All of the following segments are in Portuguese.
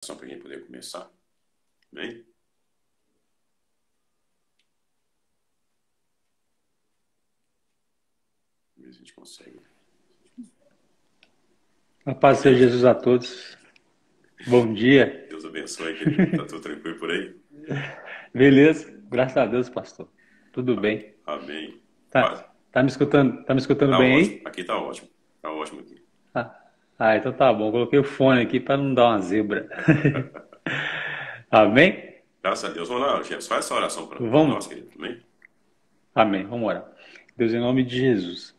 Só para a gente poder começar. Bem? Vamos ver se a gente consegue. A paz do Senhor Jesus a todos. Bom dia. Deus abençoe, querido. Tá tudo tranquilo por aí? Beleza? Graças a Deus, pastor. Tudo bem. Amém. Tá, tá me escutando Tá bem ótimo. aí? Aqui tá ótimo. Tá ótimo aqui. Então tá bom. Coloquei o fone aqui para não dar uma zebra. Amém? Graças a Deus. Vamos lá, Jefferson. Faz essa oração por Vamos. nós, querido. Amém? Amém. Vamos orar. Deus, em nome de Jesus,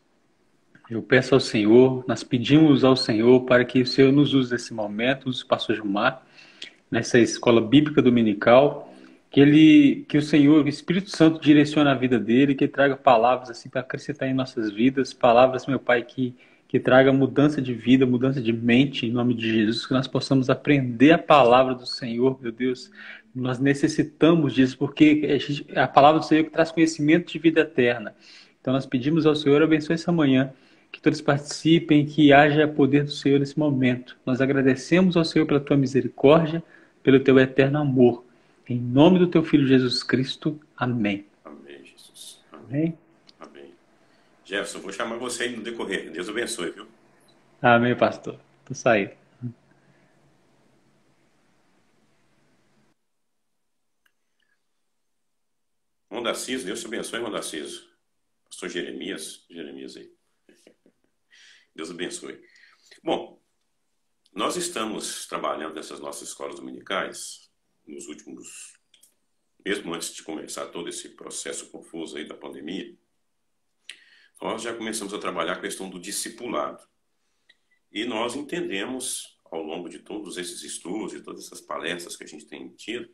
eu peço ao Senhor, nós pedimos ao Senhor para que o Senhor nos use nesse momento, use o pastor Gilmar, nessa escola bíblica dominical, que o Senhor, o Espírito Santo direcione a vida dele, que traga palavras assim para acrescentar em nossas vidas, palavras, meu Pai, que traga mudança de vida, mudança de mente, em nome de Jesus, que nós possamos aprender a palavra do Senhor, meu Deus. Nós necessitamos disso, porque a palavra do Senhor que traz conhecimento de vida eterna. Então nós pedimos ao Senhor, abençoe essa manhã, que todos participem, que haja poder do Senhor nesse momento. Nós agradecemos ao Senhor pela tua misericórdia, pelo teu eterno amor. Em nome do teu Filho Jesus Cristo. Amém. Amém, Jesus. Amém. Amém, Amém. Jefferson, vou chamar você aí no decorrer. Deus abençoe, viu? Amém, pastor. Tô saindo. Irmão Darciso, Deus te abençoe, irmão Darciso. Pastor Jeremias aí. Deus abençoe. Bom, nós estamos trabalhando nessas nossas escolas dominicais nos últimos, mesmo antes de começar todo esse processo confuso aí da pandemia, nós já começamos a trabalhar a questão do discipulado. E nós entendemos, ao longo de todos esses estudos, de todas essas palestras que a gente tem tido,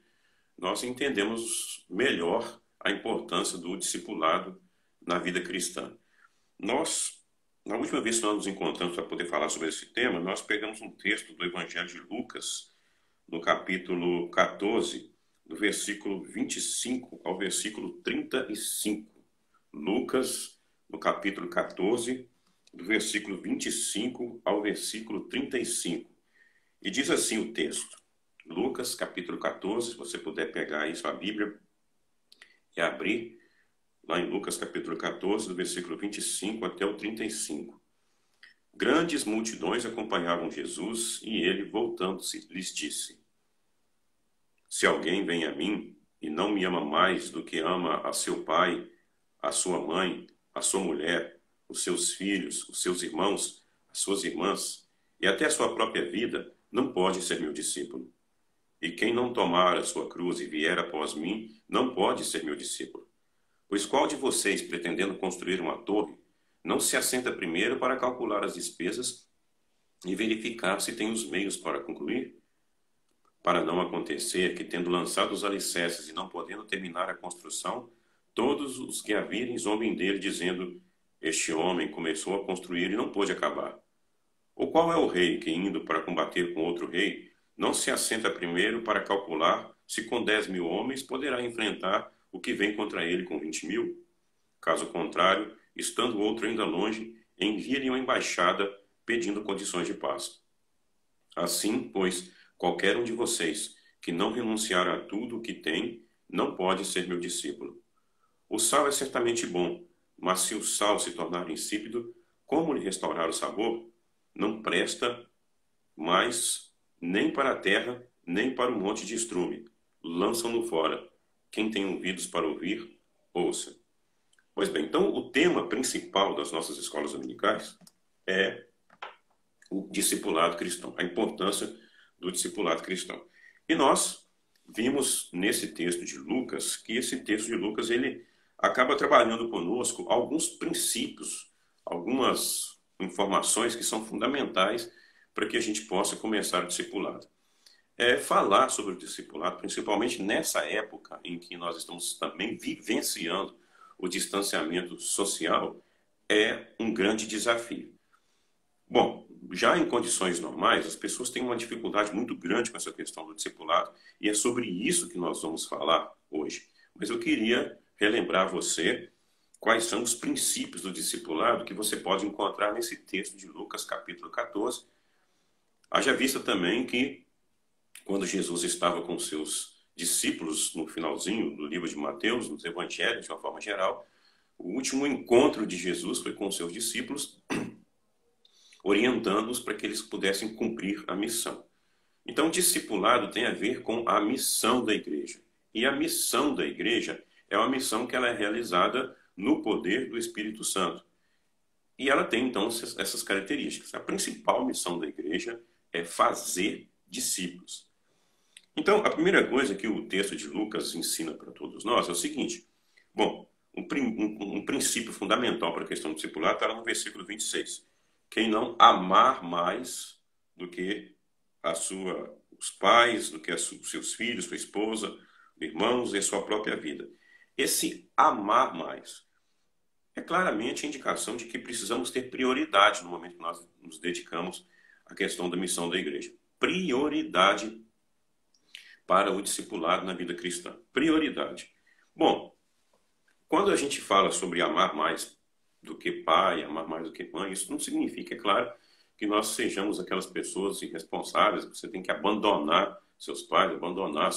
nós entendemos melhor a importância do discipulado na vida cristã. Nós, na última vez que nós nos encontramos para poder falar sobre esse tema, nós pegamos um texto do Evangelho de Lucas, no capítulo 14, do versículo 25 ao versículo 35. Lucas, no capítulo 14, do versículo 25 ao versículo 35. E diz assim o texto. Lucas, capítulo 14, se você puder pegar aí sua Bíblia e abrir, lá em Lucas, capítulo 14, do versículo 25 até o 35. Grandes multidões acompanhavam Jesus e ele, voltando-se, lhes disse: Se alguém vem a mim e não me ama mais do que ama a seu pai, a sua mãe, a sua mulher, os seus filhos, os seus irmãos, as suas irmãs e até a sua própria vida, não pode ser meu discípulo. E quem não tomar a sua cruz e vier após mim, não pode ser meu discípulo. Pois qual de vocês, pretendendo construir uma torre, não se assenta primeiro para calcular as despesas e verificar se tem os meios para concluir? Para não acontecer que, tendo lançado os alicerces e não podendo terminar a construção, todos os que a virem zombem dele, dizendo: Este homem começou a construir e não pôde acabar. Ou qual é o rei que, indo para combater com outro rei, não se assenta primeiro para calcular se com 10.000 homens poderá enfrentar o que vem contra ele com 20.000? Caso contrário, estando outro ainda longe, envia-lhe uma embaixada pedindo condições de paz. Assim, pois, qualquer um de vocês que não renunciar a tudo o que tem, não pode ser meu discípulo. O sal é certamente bom, mas se o sal se tornar insípido, como lhe restaurar o sabor? Não presta mais nem para a terra, nem para o monte de estrume. Lançam-no fora. Quem tem ouvidos para ouvir, ouça. Pois bem, então o tema principal das nossas escolas dominicais é o discipulado cristão, a importância do discipulado cristão. E nós vimos nesse texto de Lucas que esse texto de Lucas ele acaba trabalhando conosco alguns princípios, algumas informações que são fundamentais para que a gente possa começar o discipulado. Falar sobre o discipulado, principalmente nessa época em que nós estamos também vivenciando o distanciamento social, é um grande desafio. Bom, já em condições normais, as pessoas têm uma dificuldade muito grande com essa questão do discipulado, e é sobre isso que nós vamos falar hoje. Mas eu queria relembrar a você quais são os princípios do discipulado que você pode encontrar nesse texto de Lucas, capítulo 14. Haja vista também que quando Jesus estava com seus discípulos no finalzinho do livro de Mateus, nos evangelhos, de uma forma geral, o último encontro de Jesus foi com seus discípulos, orientando-os para que eles pudessem cumprir a missão. Então, discipulado tem a ver com a missão da igreja. E a missão da igreja é uma missão que ela é realizada no poder do Espírito Santo. E ela tem, então, essas características. A principal missão da igreja é fazer discípulos. Então, a primeira coisa que o texto de Lucas ensina para todos nós é o seguinte. Bom, um princípio fundamental para a questão do discipulado está no versículo 26. Quem não amar mais do que os pais, do que os seus filhos, sua esposa, irmãos e a sua própria vida. Esse amar mais é claramente a indicação de que precisamos ter prioridade no momento que nós nos dedicamos à questão da missão da igreja. Prioridade para o discipulado na vida cristã. Prioridade. Bom, quando a gente fala sobre amar mais do que pai, amar mais do que mãe, isso não significa, é claro, que nós sejamos aquelas pessoas irresponsáveis, que você tem que abandonar seus pais, abandonar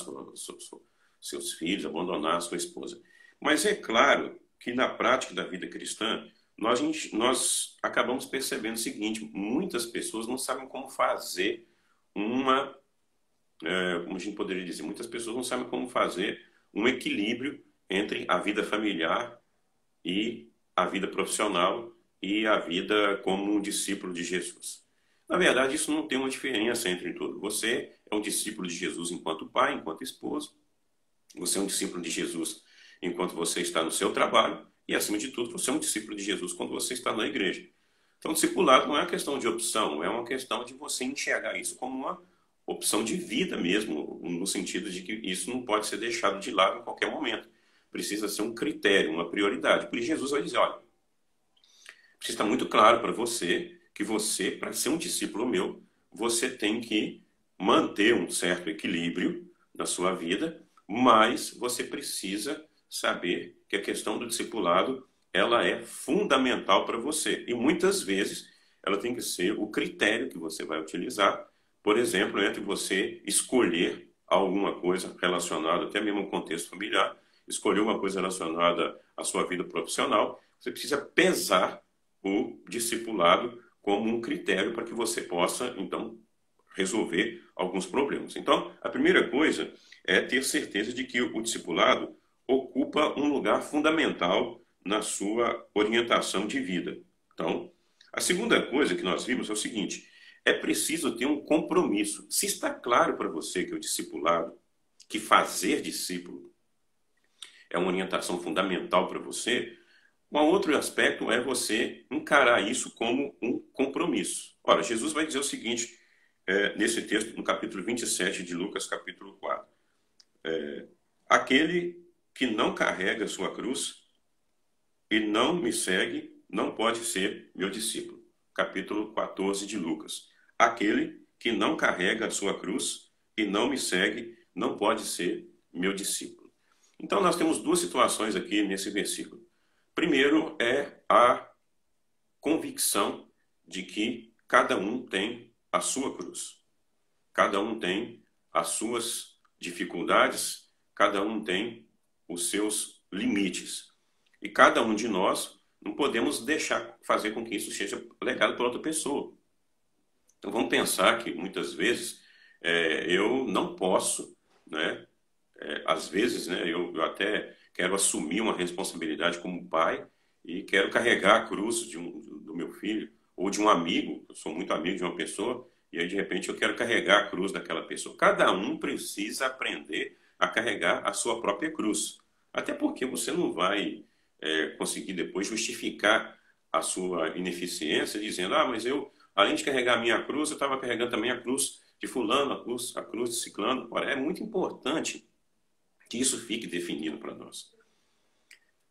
seus filhos, abandonar sua esposa. Mas é claro que na prática da vida cristã, nós acabamos percebendo o seguinte, muitas pessoas não sabem como fazer como a gente poderia dizer, muitas pessoas não sabem como fazer um equilíbrio entre a vida familiar e a vida profissional e a vida como um discípulo de Jesus. Na verdade, isso não tem uma diferença entre tudo. Você é um discípulo de Jesus enquanto pai, enquanto esposo. Você é um discípulo de Jesus enquanto você está no seu trabalho. E, acima de tudo, você é um discípulo de Jesus quando você está na igreja. Então, discipulado não é uma questão de opção, é uma questão de você enxergar isso como uma opção de vida mesmo, no sentido de que isso não pode ser deixado de lado em qualquer momento. Precisa ser um critério, uma prioridade. Por isso, Jesus vai dizer, olha, precisa estar muito claro para você que você, para ser um discípulo meu, você tem que manter um certo equilíbrio na sua vida, mas você precisa saber que a questão do discipulado, ela é fundamental para você. E muitas vezes ela tem que ser o critério que você vai utilizar, por exemplo, entre você escolher alguma coisa relacionada, até mesmo ao contexto familiar, escolher uma coisa relacionada à sua vida profissional, você precisa pesar o discipulado como um critério para que você possa, então, resolver alguns problemas. Então, a primeira coisa é ter certeza de que o discipulado ocupa um lugar fundamental na sua orientação de vida. Então, a segunda coisa que nós vimos é o seguinte, é preciso ter um compromisso. Se está claro para você que o discipulado, que fazer discípulo é uma orientação fundamental para você, um outro aspecto é você encarar isso como um compromisso. Ora, Jesus vai dizer o seguinte, nesse texto, no capítulo 27 de Lucas, capítulo 4. Aquele que não carrega a sua cruz e não me segue, não pode ser meu discípulo. Capítulo 14 de Lucas. Aquele que não carrega a sua cruz e não me segue, não pode ser meu discípulo. Então, nós temos duas situações aqui nesse versículo. Primeiro é a convicção de que cada um tem a sua cruz. Cada um tem as suas dificuldades, cada um tem os seus limites. E cada um de nós não podemos deixar fazer com que isso seja legado para outra pessoa. Então vamos pensar que muitas vezes eu não posso, né? Às vezes, né, eu até quero assumir uma responsabilidade como pai e quero carregar a cruz do meu filho ou de um amigo, eu sou muito amigo de uma pessoa, e aí de repente eu quero carregar a cruz daquela pessoa. Cada um precisa aprender a carregar a sua própria cruz. Até porque você não vai conseguir depois justificar a sua ineficiência dizendo, mas eu, além de carregar a minha cruz, eu estava carregando também a cruz de fulano, a cruz de ciclano. Ora, é muito importante que isso fique definido para nós.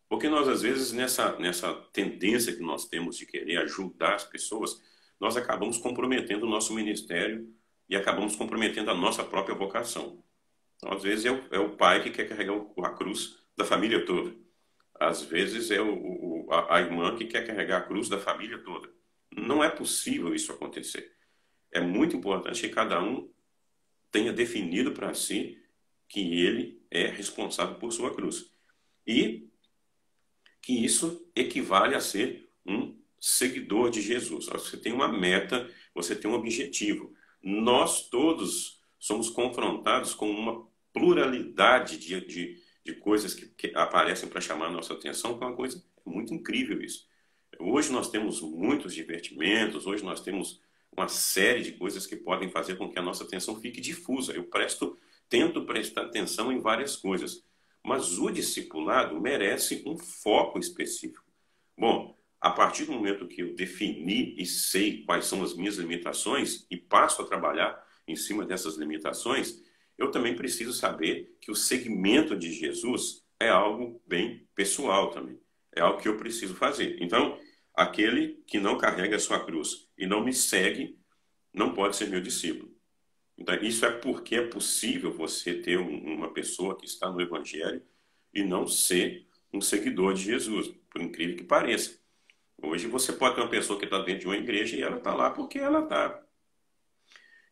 Porque nós, às vezes, nessa tendência que nós temos de querer ajudar as pessoas, nós acabamos comprometendo o nosso ministério e acabamos comprometendo a nossa própria vocação. Então, às vezes, é o pai que quer carregar a cruz da família toda. Às vezes, é a irmã que quer carregar a cruz da família toda. Não é possível isso acontecer. É muito importante que cada um tenha definido para si que ele é responsável por sua cruz. E que isso equivale a ser um seguidor de Jesus. Você tem uma meta, você tem um objetivo. Nós todos somos confrontados com uma pluralidade de coisas que aparecem para chamar a nossa atenção, que é uma coisa muito incrível isso. Hoje nós temos muitos divertimentos, hoje nós temos uma série de coisas que podem fazer com que a nossa atenção fique difusa. Tento prestar atenção em várias coisas, mas o discipulado merece um foco específico. Bom, a partir do momento que eu defini e sei quais são as minhas limitações e passo a trabalhar em cima dessas limitações, eu também preciso saber que o seguimento de Jesus é algo bem pessoal também. É algo que eu preciso fazer. Então, aquele que não carrega a sua cruz e não me segue, não pode ser meu discípulo. Então, isso é porque é possível você ter uma pessoa que está no Evangelho e não ser um seguidor de Jesus, por incrível que pareça. Hoje você pode ter uma pessoa que está dentro de uma igreja e ela está lá porque ela está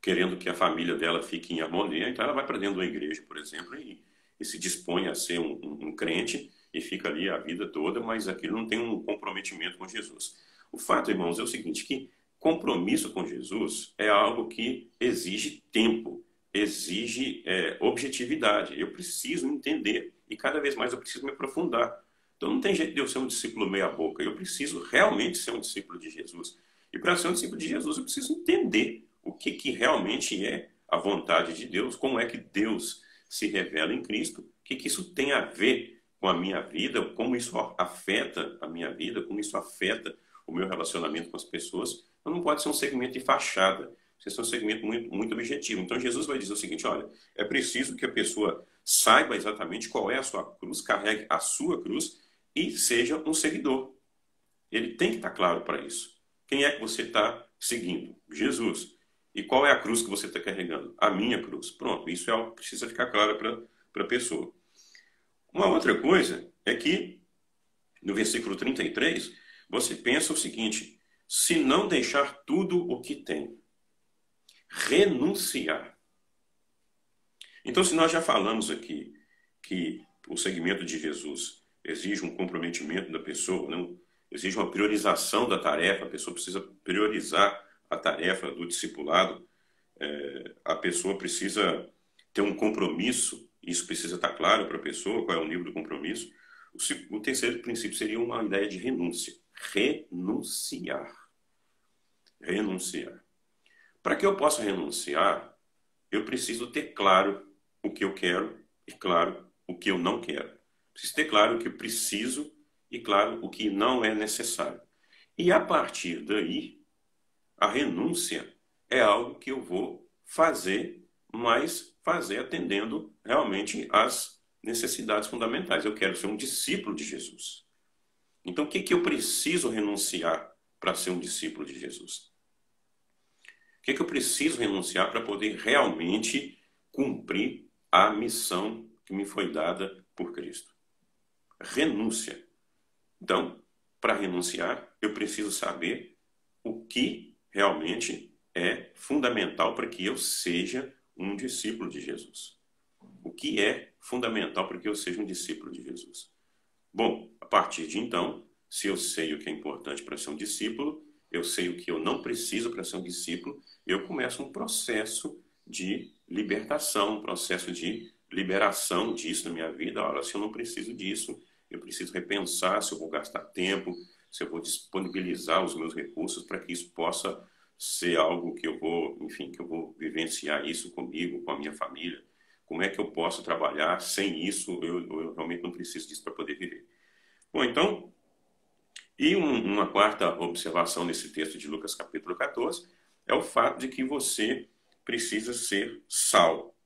querendo que a família dela fique em harmonia, então ela vai para dentro de uma igreja, por exemplo, e se dispõe a ser um crente e fica ali a vida toda, mas aquilo não tem um comprometimento com Jesus. O fato, irmãos, é o seguinte, que compromisso com Jesus é algo que exige tempo, exige objetividade. Eu preciso entender e cada vez mais eu preciso me aprofundar. Então não tem jeito de eu ser um discípulo meia boca. Eu preciso realmente ser um discípulo de Jesus. E para ser um discípulo de Jesus eu preciso entender o que realmente é a vontade de Deus, como é que Deus se revela em Cristo, o que isso tem a ver com a minha vida, como isso afeta a minha vida, como isso afeta o meu relacionamento com as pessoas. Então não pode ser um segmento de fachada, precisa ser um segmento muito, muito objetivo. Então Jesus vai dizer o seguinte, olha, é preciso que a pessoa saiba exatamente qual é a sua cruz, carregue a sua cruz e seja um seguidor. Ele tem que estar claro para isso. Quem é que você está seguindo? Jesus. E qual é a cruz que você está carregando? A minha cruz. Pronto, isso é algo que precisa ficar claro para a pessoa. Uma outra coisa é que, no versículo 33, você pensa o seguinte, se não deixar tudo o que tem, renunciar. Então, se nós já falamos aqui que o seguimento de Jesus exige um comprometimento da pessoa, não? Exige uma priorização da tarefa, a pessoa precisa priorizar a tarefa do discipulado, a pessoa precisa ter um compromisso, isso precisa estar claro para a pessoa, qual é o nível do compromisso. O terceiro princípio seria uma ideia de renúncia. Renunciar. Renunciar. Para que eu possa renunciar, eu preciso ter claro o que eu quero e claro o que eu não quero. Preciso ter claro o que eu preciso e claro o que não é necessário. E a partir daí, a renúncia é algo que eu vou fazer, mas fazer atendendo realmente às necessidades fundamentais. Eu quero ser um discípulo de Jesus. Então, o que eu preciso renunciar para ser um discípulo de Jesus? O que eu preciso renunciar para poder realmente cumprir a missão que me foi dada por Cristo? Renúncia. Então, para renunciar, eu preciso saber o que realmente é fundamental para que eu seja um discípulo de Jesus. O que é fundamental para que eu seja um discípulo de Jesus? Bom, a partir de então, se eu sei o que é importante para ser um discípulo, eu sei o que eu não preciso para ser um discípulo, eu começo um processo de libertação, um processo de liberação disso na minha vida. Olha, se eu não preciso disso, eu preciso repensar se eu vou gastar tempo, se eu vou disponibilizar os meus recursos para que isso possa ser algo que eu vou, enfim, que eu vou vivenciar isso comigo, com a minha família. Como é que eu posso trabalhar sem isso? Eu realmente não preciso disso para poder viver. Bom, então, e uma quarta observação nesse texto de Lucas capítulo 14 é o fato de que você precisa ser sal.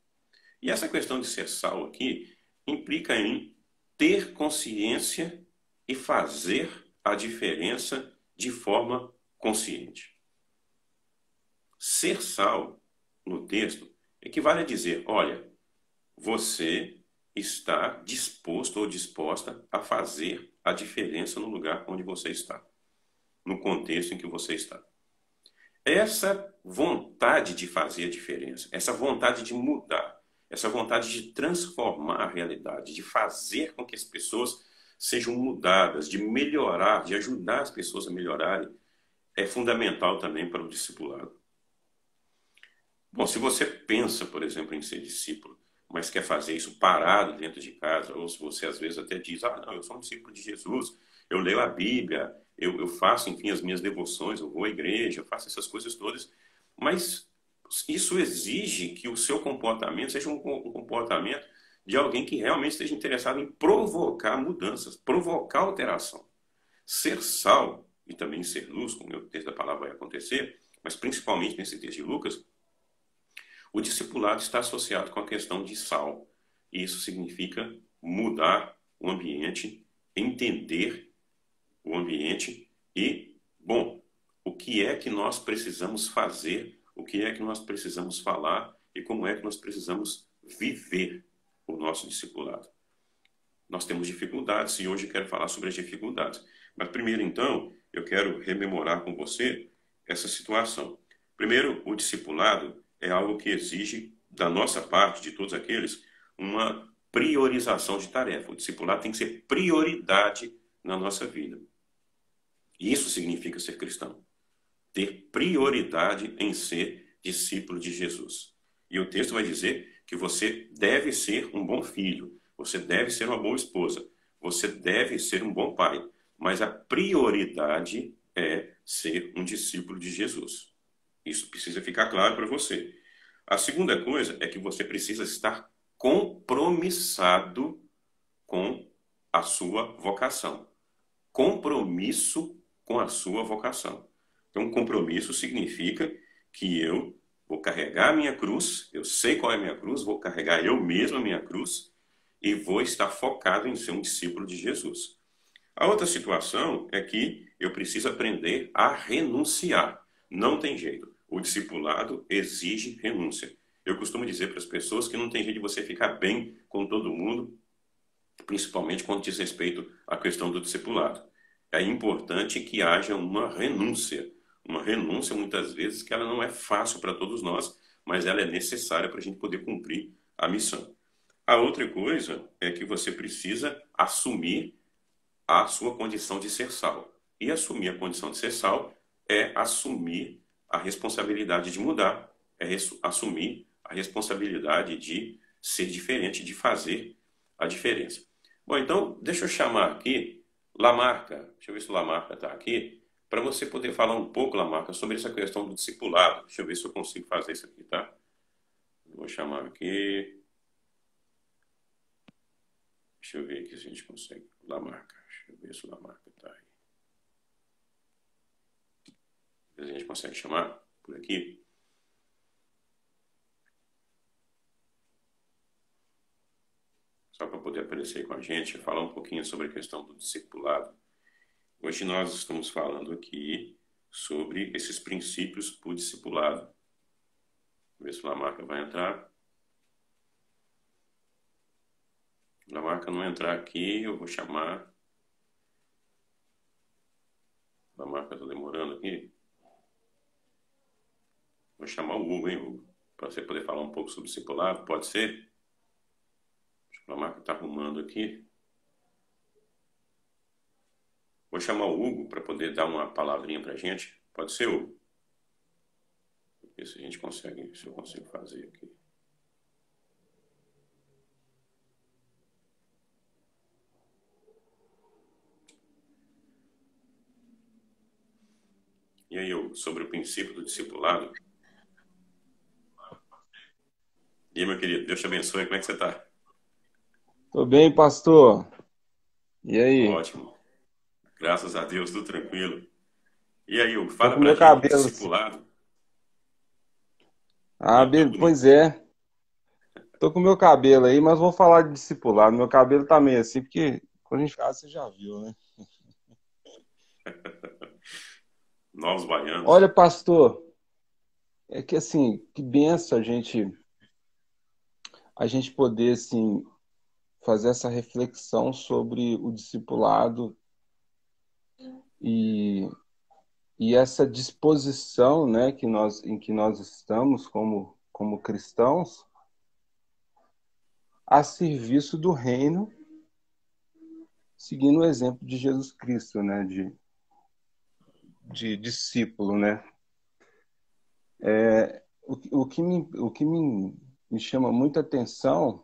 E essa questão de ser sal aqui implica em ter consciência e fazer a diferença de forma consciente. Ser sal, no texto, equivale a dizer, olha, você está disposto ou disposta a fazer a diferença no lugar onde você está, no contexto em que você está. Essa vontade de fazer a diferença, essa vontade de mudar, essa vontade de transformar a realidade, de fazer com que as pessoas sejam mudadas, de melhorar, de ajudar as pessoas a melhorarem, é fundamental também para o discipulado. Bom, se você pensa, por exemplo, em ser discípulo, mas quer fazer isso parado dentro de casa, ou se você às vezes até diz, ah, não, eu sou um discípulo de Jesus, eu leio a Bíblia, eu faço, enfim, as minhas devoções, eu vou à igreja, eu faço essas coisas todas, mas isso exige que o seu comportamento seja um comportamento de alguém que realmente esteja interessado em provocar mudanças, provocar alteração. Ser sal e também ser luz, como o texto da palavra vai acontecer, mas principalmente nesse texto de Lucas, o discipulado está associado com a questão de sal. E isso significa mudar o ambiente, entender o ambiente e, bom, o que é que nós precisamos fazer, o que é que nós precisamos falar e como é que nós precisamos viver o nosso discipulado. Nós temos dificuldades e hoje eu quero falar sobre as dificuldades. Mas primeiro, então, eu quero rememorar com você essa situação. Primeiro, o discipulado é algo que exige da nossa parte, de todos aqueles, uma priorização de tarefa. O discipulado tem que ser prioridade na nossa vida. E isso significa ser cristão. Ter prioridade em ser discípulo de Jesus. E o texto vai dizer que você deve ser um bom filho, você deve ser uma boa esposa, você deve ser um bom pai, mas a prioridade é ser um discípulo de Jesus. Isso precisa ficar claro para você. A segunda coisa é que você precisa estar compromissado com a sua vocação. Compromisso com a sua vocação. Então, compromisso significa que eu vou carregar a minha cruz, eu sei qual é a minha cruz, vou carregar eu mesmo a minha cruz e vou estar focado em ser um discípulo de Jesus. A outra situação é que eu preciso aprender a renunciar. Não tem jeito. O discipulado exige renúncia. Eu costumo dizer para as pessoas que não tem jeito de você ficar bem com todo mundo, principalmente quando diz respeito à questão do discipulado. É importante que haja uma renúncia. Uma renúncia, muitas vezes, que ela não é fácil para todos nós, mas ela é necessária para a gente poder cumprir a missão. A outra coisa é que você precisa assumir a sua condição de ser sal. E assumir a condição de ser sal é assumir a responsabilidade de mudar, é assumir a responsabilidade de ser diferente, de fazer a diferença. Bom, então, deixa eu chamar aqui Lamarca. Deixa eu ver se o Lamarca está aqui, para você poder falar um pouco, Lamarca, sobre essa questão do discipulado. Deixa eu ver se eu consigo fazer isso aqui, tá? Vou chamar aqui. Deixa eu ver aqui se a gente consegue. Lamarca. Deixa eu ver se o Lamarca está aí. A gente consegue chamar por aqui. Só para poder aparecer com a gente, falar um pouquinho sobre a questão do discipulado. Hoje nós estamos falando aqui sobre esses princípios para o discipulado. Vamos ver se o Lamarca vai entrar. Se o Lamarca não entrar aqui, eu vou chamar. O Lamarca está demorando aqui. Vou chamar o Hugo, hein, Hugo? Para você poder falar um pouco sobre o discipulado, pode ser? Acho que o Lamarca está arrumando aqui. Vou chamar o Hugo para poder dar uma palavrinha para a gente. Pode ser, Hugo? Ver se a gente consegue, se eu consigo fazer aqui. E aí, Hugo, sobre o princípio do discipulado? E aí, meu querido, Deus te abençoe. Como é que você está? Tô bem, pastor. E aí? Ótimo. Graças a Deus, tudo tranquilo. E aí, Hugo, Tô fala com pra meu gente do cabelo. discipulado. Ah, Tá bonito. pois é. Tô com meu cabelo aí, mas vou falar de discipulado. Meu cabelo tá meio assim, porque quando a gente fala, você já viu, né? Novos baianos. Olha, pastor, é que assim, que benção a gente poder assim fazer essa reflexão sobre o discipulado e, e essa disposição, né, em que nós estamos como cristãos a serviço do reino, seguindo o exemplo de Jesus Cristo, né, de discípulo, né? O que me chama muita atenção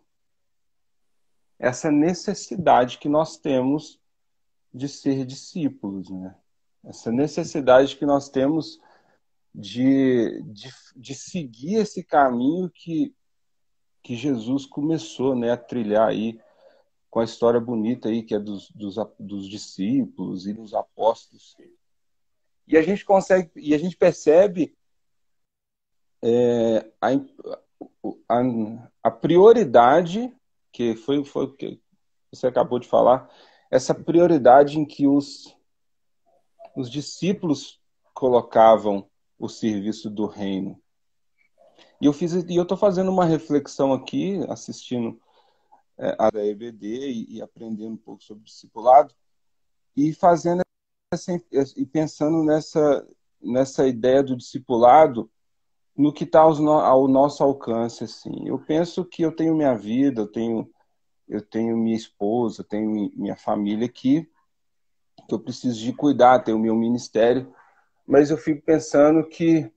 é essa necessidade que nós temos de ser discípulos, né? Essa necessidade que nós temos de seguir esse caminho que Jesus começou, né, a trilhar aí com a história bonita aí que é dos discípulos e dos apóstolos. E a gente percebe a, a prioridade que foi o que você acabou de falar, essa prioridade em que os discípulos colocavam o serviço do reino. E eu estou fazendo uma reflexão aqui, assistindo a da EBD e aprendendo um pouco sobre discipulado e fazendo e pensando nessa ideia do discipulado no que está ao nosso alcance, assim. Eu penso que eu tenho minha vida, eu tenho minha esposa, eu tenho minha família aqui, que eu preciso de cuidar, tenho o meu ministério, mas eu fico pensando que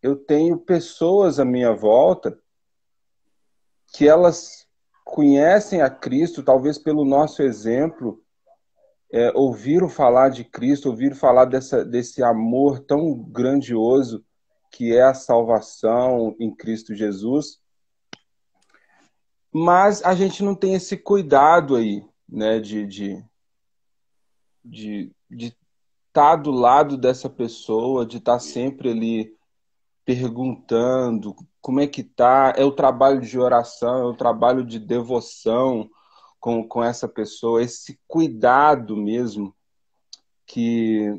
eu tenho pessoas à minha volta que elas conhecem a Cristo, talvez pelo nosso exemplo, ouviram falar de Cristo, ouviram falar desse amor tão grandioso que é a salvação em Cristo Jesus, mas a gente não tem esse cuidado aí, né, de estar do lado dessa pessoa, de estar sempre ali perguntando como é que tá, é o trabalho de oração, é o trabalho de devoção com essa pessoa, esse cuidado mesmo que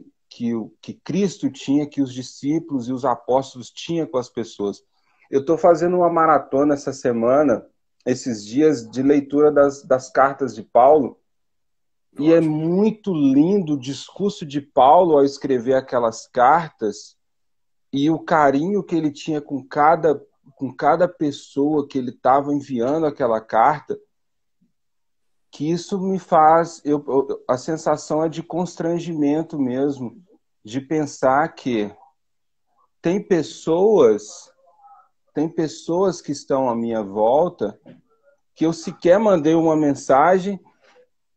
Cristo tinha, que os discípulos e os apóstolos tinham com as pessoas. Eu estou fazendo uma maratona essa semana, esses dias de leitura das cartas de Paulo, e é muito lindo o discurso de Paulo ao escrever aquelas cartas e o carinho que ele tinha com cada pessoa que ele estava enviando aquela carta, que isso me faz, a sensação é de constrangimento mesmo, de pensar que tem pessoas, tem pessoas que estão à minha volta que eu sequer mandei uma mensagem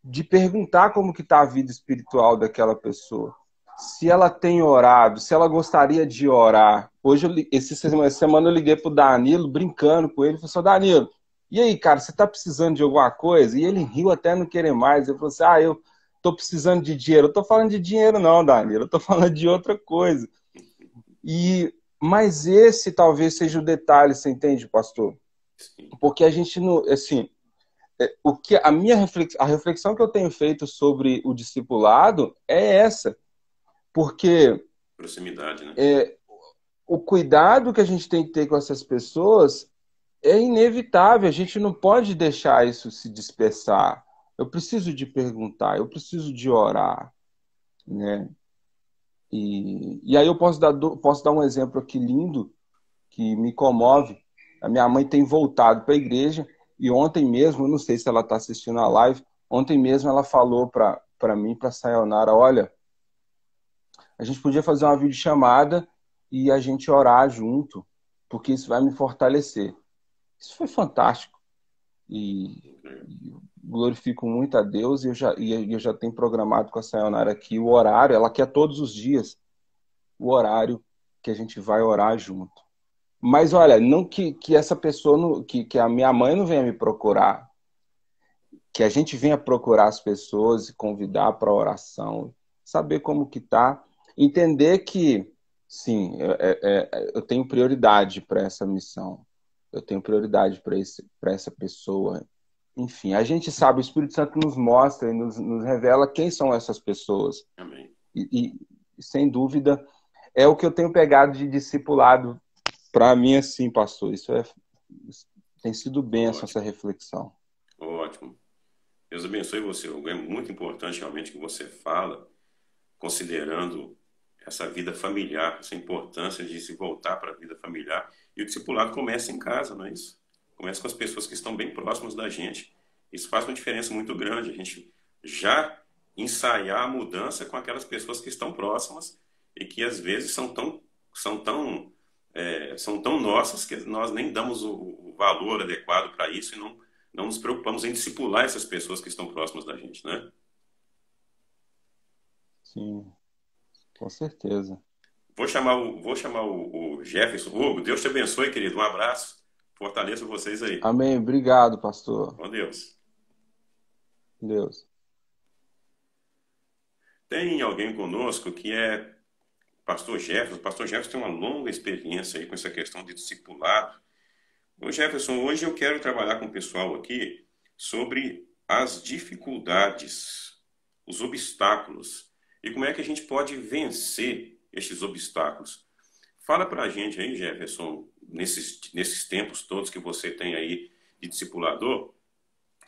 de perguntar como que está a vida espiritual daquela pessoa. Se ela tem orado, se ela gostaria de orar. Hoje, essa semana eu liguei pro Danilo, brincando com ele, falei assim, Danilo, e aí, cara, você tá precisando de alguma coisa? E ele riu até não querer mais. Ele falou assim, eu tô precisando de dinheiro. Eu tô falando de dinheiro não, Danilo, eu tô falando de outra coisa. Mas esse talvez seja o detalhe, você entende, pastor? Porque a gente não, assim, a reflexão que eu tenho feito sobre o discipulado é essa. Porque proximidade, né? O cuidado que a gente tem que ter com essas pessoas é inevitável. A gente não pode deixar isso se dispersar. Eu preciso de perguntar, eu preciso de orar, né? E aí eu posso dar um exemplo aqui lindo que me comove. A minha mãe tem voltado para a igreja e ontem mesmo, eu não sei se ela está assistindo a live, ontem mesmo ela falou para mim, para a Sayonara, olha, a gente podia fazer uma videochamada e a gente orar junto, porque isso vai me fortalecer. Isso foi fantástico. E glorifico muito a Deus e eu já tenho programado com a Sayonara aqui o horário, ela quer todos os dias o horário que a gente vai orar junto. Mas olha, não que essa pessoa, que a minha mãe não venha me procurar, que a gente venha procurar as pessoas e convidar para oração, saber como que tá, entender que, sim, eu tenho prioridade para essa missão, eu tenho prioridade para essa pessoa. Enfim, a gente sabe, o Espírito Santo nos mostra e nos revela quem são essas pessoas. Amém. Sem dúvida, é o que eu tenho pegado de discipulado para mim, assim, pastor. Isso tem sido bênção, essa reflexão. Ótimo. Deus abençoe você. É muito importante realmente que você fala, considerando essa vida familiar, essa importância de se voltar para a vida familiar. E o discipulado começa em casa, não é isso? Começa com as pessoas que estão bem próximas da gente. Isso faz uma diferença muito grande. A gente já ensaiar a mudança com aquelas pessoas que estão próximas e que às vezes são tão nossas que nós nem damos o valor adequado para isso e não nos preocupamos em discipular essas pessoas que estão próximas da gente, né? Sim, com certeza. Vou chamar o Jefferson. Hugo, Deus te abençoe, querido. Um abraço. Fortaleça vocês aí. Amém. Obrigado, pastor. Com Deus. Deus. Tem alguém conosco que é pastor Jefferson. O pastor Jefferson tem uma longa experiência aí com essa questão de discipulado. Ô Jefferson, hoje eu quero trabalhar com o pessoal aqui sobre as dificuldades, os obstáculos e como é que a gente pode vencer estes obstáculos. Fala para a gente aí, Jefferson, nesses tempos todos que você tem aí de discipulador,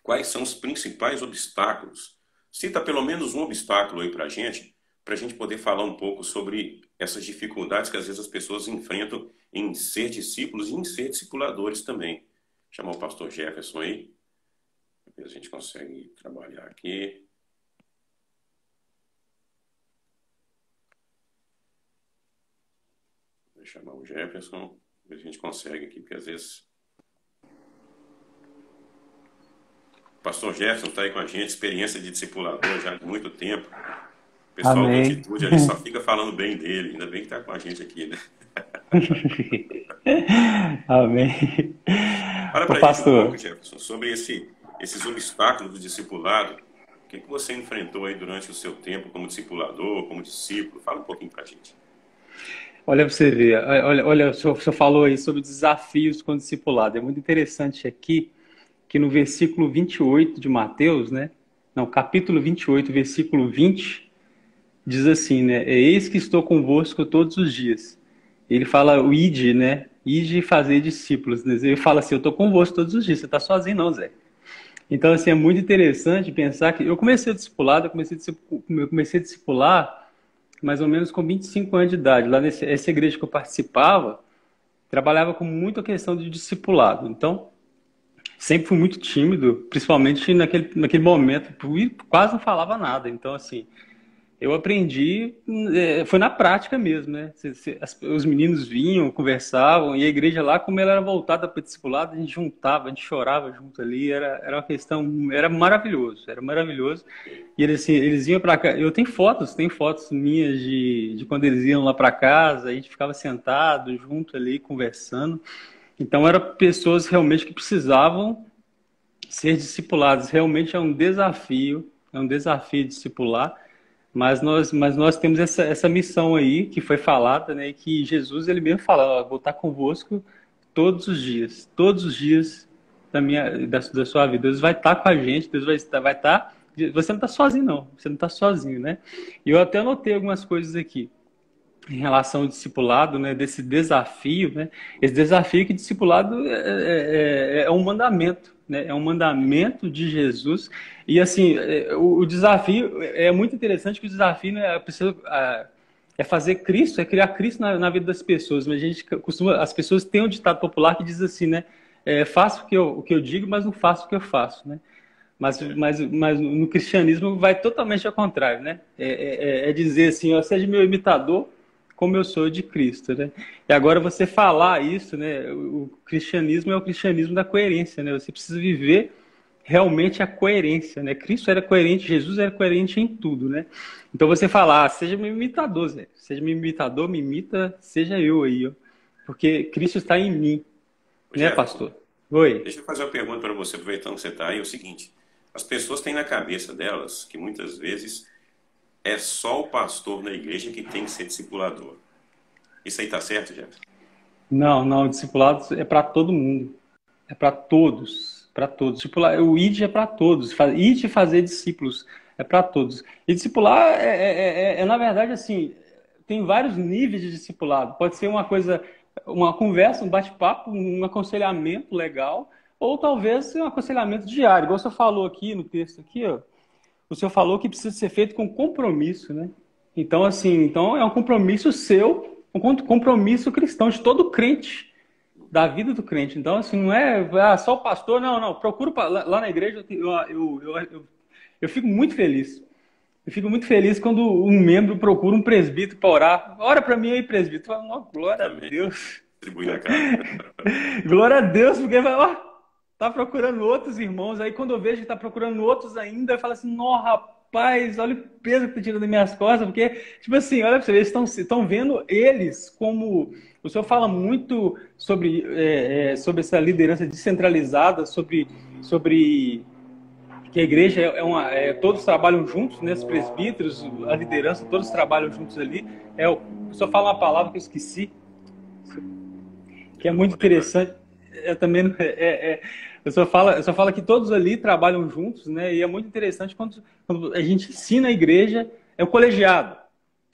quais são os principais obstáculos? Cita pelo menos um obstáculo aí para a gente poder falar um pouco sobre essas dificuldades que às vezes as pessoas enfrentam em ser discípulos e em ser discipuladores também. Chamar o pastor Jefferson aí, a gente consegue trabalhar aqui. Vou chamar o Jefferson, a gente consegue aqui, porque às vezes... O pastor Jefferson está aí com a gente, experiência de discipulador já há muito tempo. O pessoal da Amém. Atitude ali só fica falando bem dele, ainda bem que está com a gente aqui, né? Amém. Fala Ô, para a gente um pastor, pouco, Jefferson, sobre esses obstáculos do discipulado. O que você enfrentou aí durante o seu tempo como discipulador, como discípulo? Fala um pouquinho para a gente. olha para você ver, olha, o senhor falou aí sobre desafios com o discipulado. É muito interessante aqui que no versículo 28 de Mateus, né? Não, capítulo 28, versículo 20, diz assim, né? Eis que estou convosco todos os dias. Ele fala o ide, né? Ide e fazer discípulos. Né? Ele fala assim, eu estou convosco todos os dias. Você está sozinho não, Zé. Então, assim, é muito interessante pensar que eu comecei a discipular, eu comecei a discipular mais ou menos com 25 anos de idade. Lá nessa igreja que eu participava, trabalhava com muita questão de discipulado. Então, sempre fui muito tímido, principalmente naquele momento, quase não falava nada. Então, assim, eu aprendi, foi na prática mesmo, né? Os meninos vinham, conversavam, e a igreja lá, como ela era voltada para o discipulado, a gente juntava, a gente chorava junto ali, era uma questão, era maravilhoso, era maravilhoso. E eles iam para cá, eu tenho fotos minhas de quando eles iam lá para casa, a gente ficava sentado junto ali, conversando. Então, eram pessoas realmente que precisavam ser discipuladas. Realmente é um desafio discipular. Mas nós temos essa missão aí que foi falada, né? Que Jesus ele mesmo fala, ó, vou estar convosco todos os dias da sua vida. Deus vai estar com a gente, Deus vai estar. Você não está sozinho, não. Você não está sozinho, né? E eu até anotei algumas coisas aqui em relação ao discipulado, né? Desse desafio, né? Esse desafio que discipulado é um mandamento, né? É um mandamento de Jesus. E assim, o desafio é muito interessante que o desafio, né, é fazer Cristo, é criar Cristo na vida das pessoas. Mas as pessoas têm um ditado popular que diz assim, né? Faço o que eu digo, mas não faço o que eu faço, né? Mas no cristianismo vai totalmente ao contrário, né? É dizer assim, ó, seja meu imitador, como eu sou de Cristo, né? E agora você falar isso, né? O cristianismo é o cristianismo da coerência, né? Você precisa viver realmente a coerência, né? Cristo era coerente, Jesus era coerente em tudo, né? Então você falar, seja meu imitador, Zé. Seja meu imitador, me imita, seja eu aí, ó. Porque Cristo está em mim, né, Jefferson, pastor? Oi. deixa eu fazer uma pergunta para você, aproveitando que você está aí. É o seguinte, as pessoas têm na cabeça delas que muitas vezes é só o pastor na igreja que tem que ser discipulador. Isso aí tá certo, Jefferson? Não, não, o discipulado é para todo mundo. É para todos, para todos. Discipular, o ID é para todos. ID fazer discípulos é para todos. E discipular na verdade, assim, tem vários níveis de discipulado. Pode ser uma coisa, uma conversa, um bate-papo, um aconselhamento legal, ou talvez um aconselhamento diário. Igual o senhor falou aqui no texto aqui, ó, o senhor falou que precisa ser feito com compromisso, né? Então, assim, então é um compromisso seu, um compromisso cristão de todo crente, da vida do crente. Então, assim, não é só o pastor, não, não. Procuro lá na igreja, eu fico muito feliz. Eu fico muito feliz quando um membro procura um presbítero para orar. Ora para mim aí, presbítero. Eu falo, "Ó, glória a Amém. Deus. Distribui na casa. Glória a Deus, porque ó, tá procurando outros irmãos. Aí quando eu vejo que tá procurando outros ainda, eu falo assim, não, rapaz, olha o peso que tá tirando das minhas costas, porque, tipo assim, olha pra você ver, eles estão vendo eles como. O senhor fala muito sobre essa liderança descentralizada, sobre que a igreja todos trabalham juntos, né? Os presbíteros, a liderança, todos trabalham juntos ali. O senhor fala uma palavra que eu esqueci, que é Eu não muito vou lembrar. interessante. Eu também eu só fala que todos ali trabalham juntos, né? E é muito interessante quando a gente ensina a igreja, é o colegiado.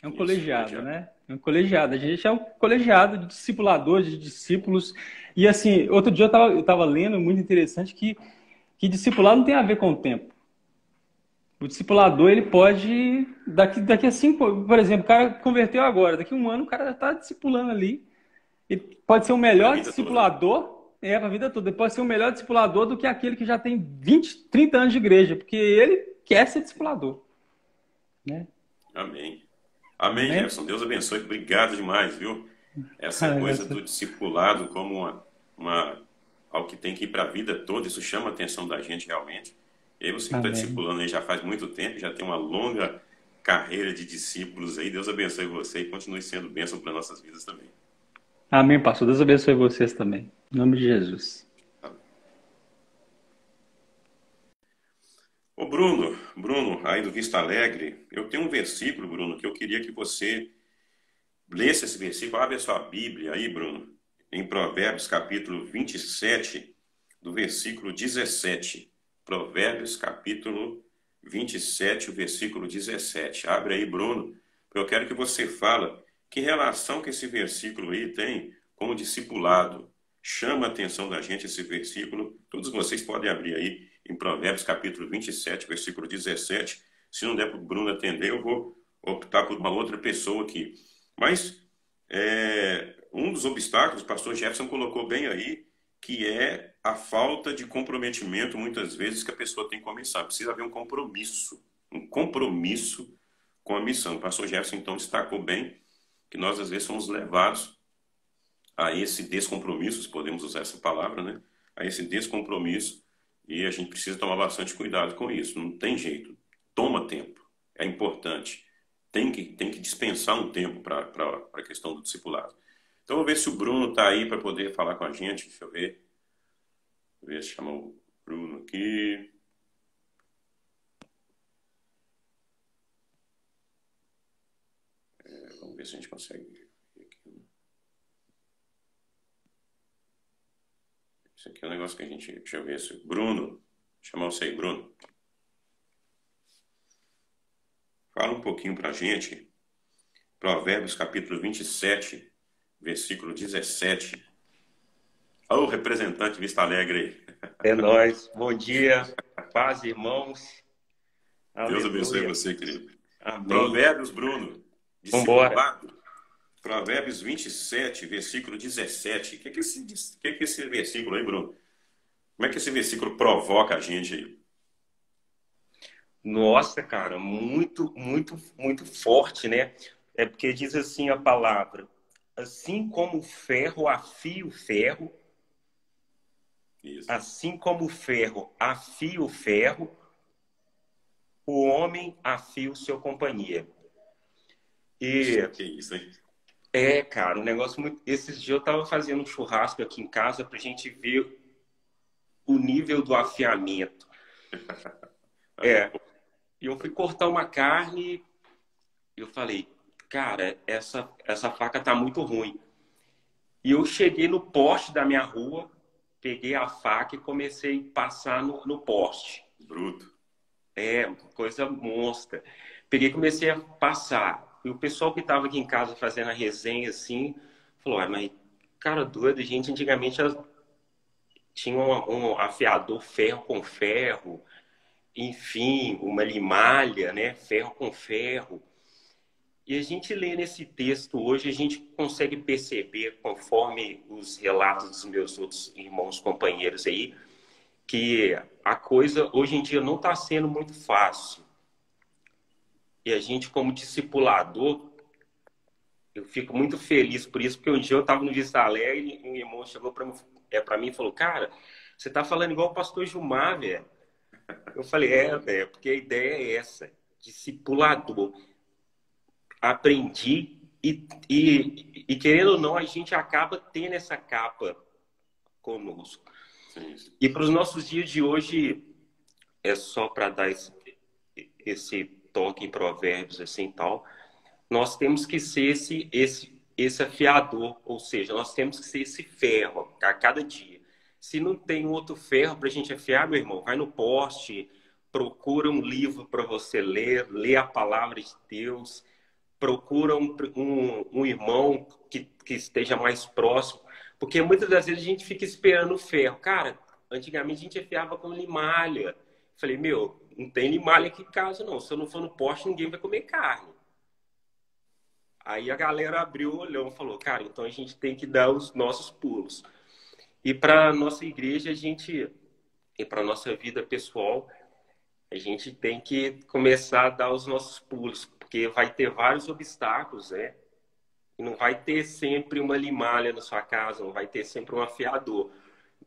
É um Isso, colegiado, colegiado. né? É um colegiado. A gente é um colegiado de discipuladores, de discípulos. E assim, outro dia eu tava lendo, muito interessante, que discipulado não tem a ver com o tempo. O discipulador, ele pode, daqui a 5, por exemplo, o cara converteu agora, daqui a um ano o cara já está discipulando ali. E pode ser o Para a melhor vida toda, né? discipulador, para a vida toda. Ele pode ser o melhor discipulador do que aquele que já tem 20, 30 anos de igreja, porque ele quer ser discipulador. Né? Amém. Amém, Amém? Jefferson. Deus abençoe. Obrigado demais, viu? Essa Ah, coisa do discipulado como algo que tem que ir para a vida toda, isso chama a atenção da gente realmente. E aí você que está Amém. discipulando aí já faz muito tempo, já tem uma longa carreira de discípulos aí. Deus abençoe você e continue sendo bênção para nossas vidas também. Amém, pastor. Deus abençoe vocês também. Em nome de Jesus. Ô Bruno, aí do Vista Alegre, eu tenho um versículo, Bruno, que eu queria que você lesse esse versículo. Abre a sua Bíblia aí, Bruno, em Provérbios capítulo 27, do versículo 17. Provérbios capítulo 27, o versículo 17. Abre aí, Bruno, porque eu quero que você fale que relação que esse versículo aí tem com o discipulado. Chama a atenção da gente esse versículo. Todos vocês podem abrir aí em Provérbios capítulo 27, versículo 17. Se não der para o Bruno atender, eu vou optar por uma outra pessoa aqui. Mas um dos obstáculos, o pastor Jefferson colocou bem aí, que é a falta de comprometimento, muitas vezes, que a pessoa tem com a missão. Precisa haver um compromisso com a missão. O pastor Jefferson, então, destacou bem que nós, às vezes, somos levados a esse descompromisso, se podemos usar essa palavra, né? A esse descompromisso, e a gente precisa tomar bastante cuidado com isso. Não tem jeito. Toma tempo. É importante. Tem que dispensar um tempo para a questão do discipulado. Então, vou ver se o Bruno está aí para poder falar com a gente. Deixa eu ver. Vou ver se chamar o Bruno aqui. Vamos ver se a gente consegue ver aqui. Isso aqui é um negócio que a gente... Deixa eu ver se... Bruno. Chamar você aí, Bruno. Fala um pouquinho para a gente. Provérbios capítulo 27, versículo 17. Ô, representante Vista Alegre aí. É nóis. Bom dia, paz, irmãos. Deus abençoe Aleluia. você, querido. Amém. Provérbios, Bruno. Vambora. Discipulado. Provérbios 27, versículo 17. O que é esse versículo aí, Bruno? Como é que esse versículo provoca a gente aí? Nossa, cara, muito, muito, muito forte, né? É porque diz assim a palavra: assim como o ferro afia o ferro, Isso. assim como o ferro afia o ferro, o homem afia o seu companheiro. E Que isso, hein? cara, um negócio muito. Esses dias eu tava fazendo um churrasco aqui em casa pra gente ver o nível do afiamento. E eu fui cortar uma carne e eu falei, cara, essa faca tá muito ruim. E eu cheguei no poste da minha rua, peguei a faca e comecei a passar no poste. Bruto. Coisa monstra. Peguei e comecei a passar. E o pessoal que estava aqui em casa fazendo a resenha assim, falou, mas cara doido, gente, antigamente tinha um afiador ferro com ferro, enfim, uma limalha, né? Ferro com ferro. E a gente lê nesse texto hoje, a gente consegue perceber, conforme os relatos dos meus outros irmãos, companheiros aí, que a coisa hoje em dia não está sendo muito fácil. E a gente, como discipulador, eu fico muito feliz por isso, porque um dia eu estava no Vista Alegre e um irmão chegou para mim e falou: cara, você está falando igual o pastor Gilmar, velho. Eu falei: velho, porque a ideia é essa, discipulador. Aprendi e querendo ou não, a gente acaba tendo essa capa conosco. Sim. E para os nossos dias de hoje, é só para dar esse toque em provérbios assim tal, nós temos que ser esse afiador, ou seja, nós temos que ser esse ferro a cada dia. Se não tem outro ferro para a gente afiar, meu irmão, vai no poste, procura um livro para você ler, lê a palavra de Deus, procura um irmão que esteja mais próximo, porque muitas das vezes a gente fica esperando o ferro. Cara, antigamente a gente afiava com limalha. Falei, meu, não tem limalha aqui em casa não, se eu não for no poste ninguém vai comer carne. Aí a galera abriu o olhão e falou, cara, então a gente tem que dar os nossos pulos. E para nossa igreja, e para nossa vida pessoal, a gente tem que começar a dar os nossos pulos, porque vai ter vários obstáculos, né? E não vai ter sempre uma limalha na sua casa, não vai ter sempre um afiador.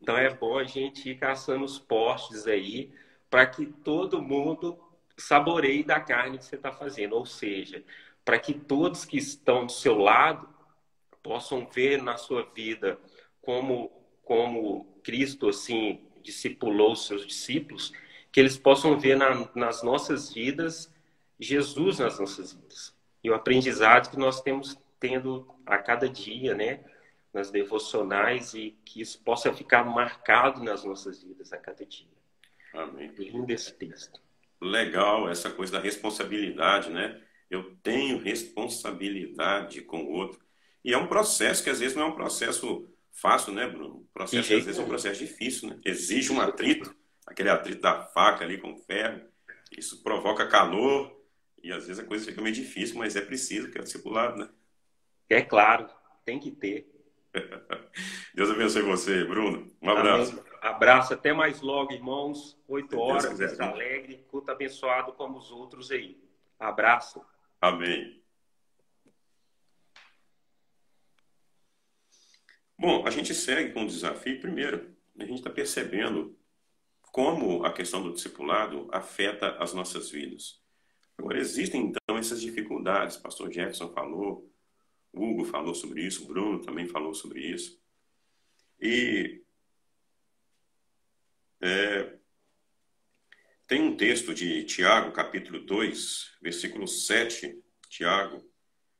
Então é bom a gente ir caçando os postes aí, para que todo mundo saboreie da carne que você está fazendo, ou seja, para que todos que estão do seu lado possam ver na sua vida como Cristo assim discipulou os seus discípulos, que eles possam ver nas nossas vidas Jesus nas nossas vidas e o aprendizado que nós temos tendo a cada dia, né, nas devocionais, e que isso possa ficar marcado nas nossas vidas a cada dia. Amém. Lindo esse texto. Legal essa coisa da responsabilidade, né? Eu tenho responsabilidade com o outro. E é um processo que às vezes não é um processo fácil, né, Bruno? Um processo que às vezes é um processo difícil, né? Exige um atrito, aquele atrito da faca ali com o ferro. Isso provoca calor e às vezes a coisa fica meio difícil, mas é preciso que é discipulado, né? É claro, tem que ter. Deus abençoe você, Bruno. Um abraço. Amém. Abraço, até mais logo, irmãos. 8 Se Deus horas, quiser, Vista viu? Alegre, culto abençoado como os outros aí. Abraço. Amém. Bom, a gente segue com o desafio. Primeiro, a gente está percebendo como a questão do discipulado afeta as nossas vidas. Agora, existem então essas dificuldades. O pastor Jefferson falou, Hugo falou sobre isso, Bruno também falou sobre isso. E tem um texto de Tiago, capítulo 2, versículo 7. Tiago,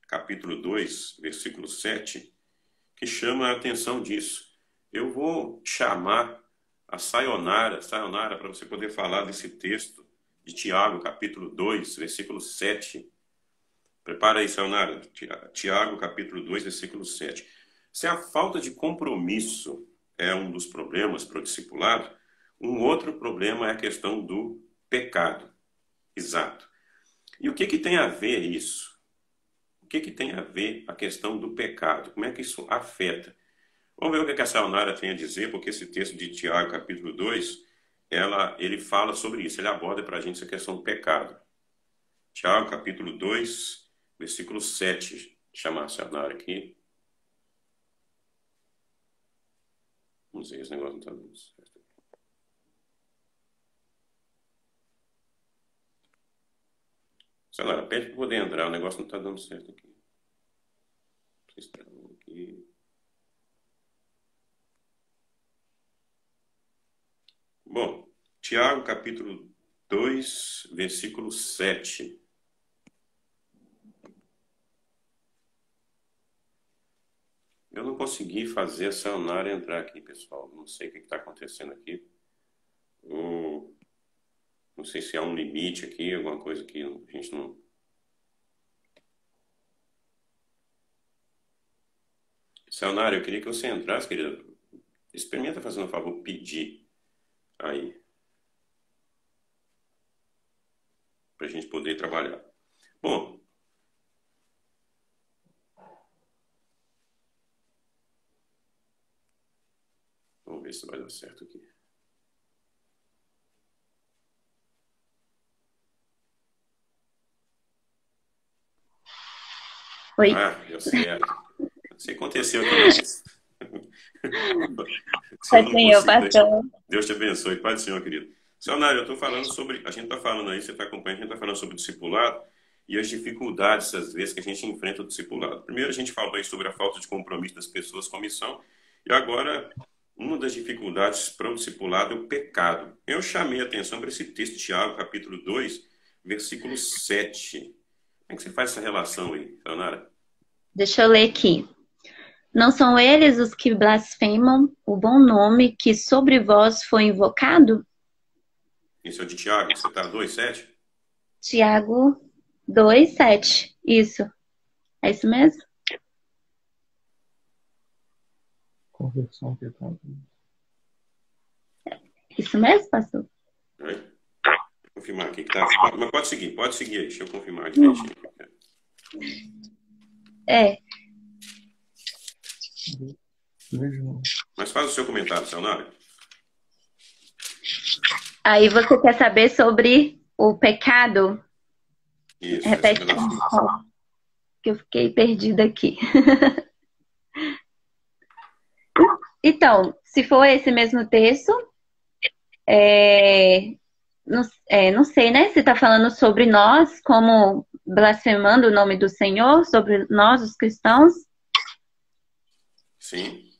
capítulo 2, versículo 7, que chama a atenção disso. Eu vou chamar a Sayonara para você poder falar desse texto de Tiago, capítulo 2, versículo 7. Prepara aí, Sayonara. Tiago, capítulo 2, versículo 7. Se a falta de compromisso é um dos problemas para o discipulado, um outro problema é a questão do pecado. Exato. E o que tem a ver isso? O que tem a ver a questão do pecado? Como é que isso afeta? Vamos ver o que a Sayonara tem a dizer, porque esse texto de Tiago, capítulo 2, ele fala sobre isso, ele aborda para a gente essa questão do pecado. Tiago, capítulo 2, versículo 7. Deixa eu chamar a Sayonara aqui. Vamos ver, esse negócio não está dando certo. Sayonara, pede para poder entrar, o negócio não está dando certo aqui. Aqui. Bom, Tiago, capítulo 2, versículo 7. Eu não consegui fazer a Sayonara entrar aqui, pessoal. Não sei o que está acontecendo aqui. Não sei se há um limite aqui, alguma coisa que a gente não... Sayonara, eu queria que você entrasse, querida. Experimenta, fazendo um favor, pedir aí. Para a gente poder trabalhar. Bom, ver se vai dar certo aqui. Oi. Ah, deu certo. Não sei o que aconteceu aqui, mas... Se eu Pai não Senhor, consigo... pastor. Deus te abençoe. Pai do Senhor, querido. Senhor, eu estou falando sobre... A gente está falando aí, você está acompanhando, a gente está falando sobre o discipulado e as dificuldades, às vezes, que a gente enfrenta o discipulado. Primeiro, a gente falou aí sobre a falta de compromisso das pessoas com a missão. E agora, uma das dificuldades para o discipulado é o pecado. Eu chamei a atenção para esse texto de Tiago, capítulo 2, versículo 7. Como é que você faz essa relação aí, Leonara? Deixa eu ler aqui. Não são eles os que blasfemam o bom nome que sobre vós foi invocado? Isso é de Tiago, você está 2,7? Tiago 2:7. Isso. É isso mesmo? Conversão pecado. Isso mesmo, pastor? Vou confirmar aqui que tá. Mas pode seguir aí, deixa eu confirmar direitinho. É. Mas faz o seu comentário, Leonara. Aí você quer saber sobre o pecado? Isso, Repete, que eu fiquei perdida aqui. Então, se for esse mesmo texto, não sei, né? Se está falando sobre nós, como blasfemando o nome do Senhor, sobre nós, os cristãos. Sim.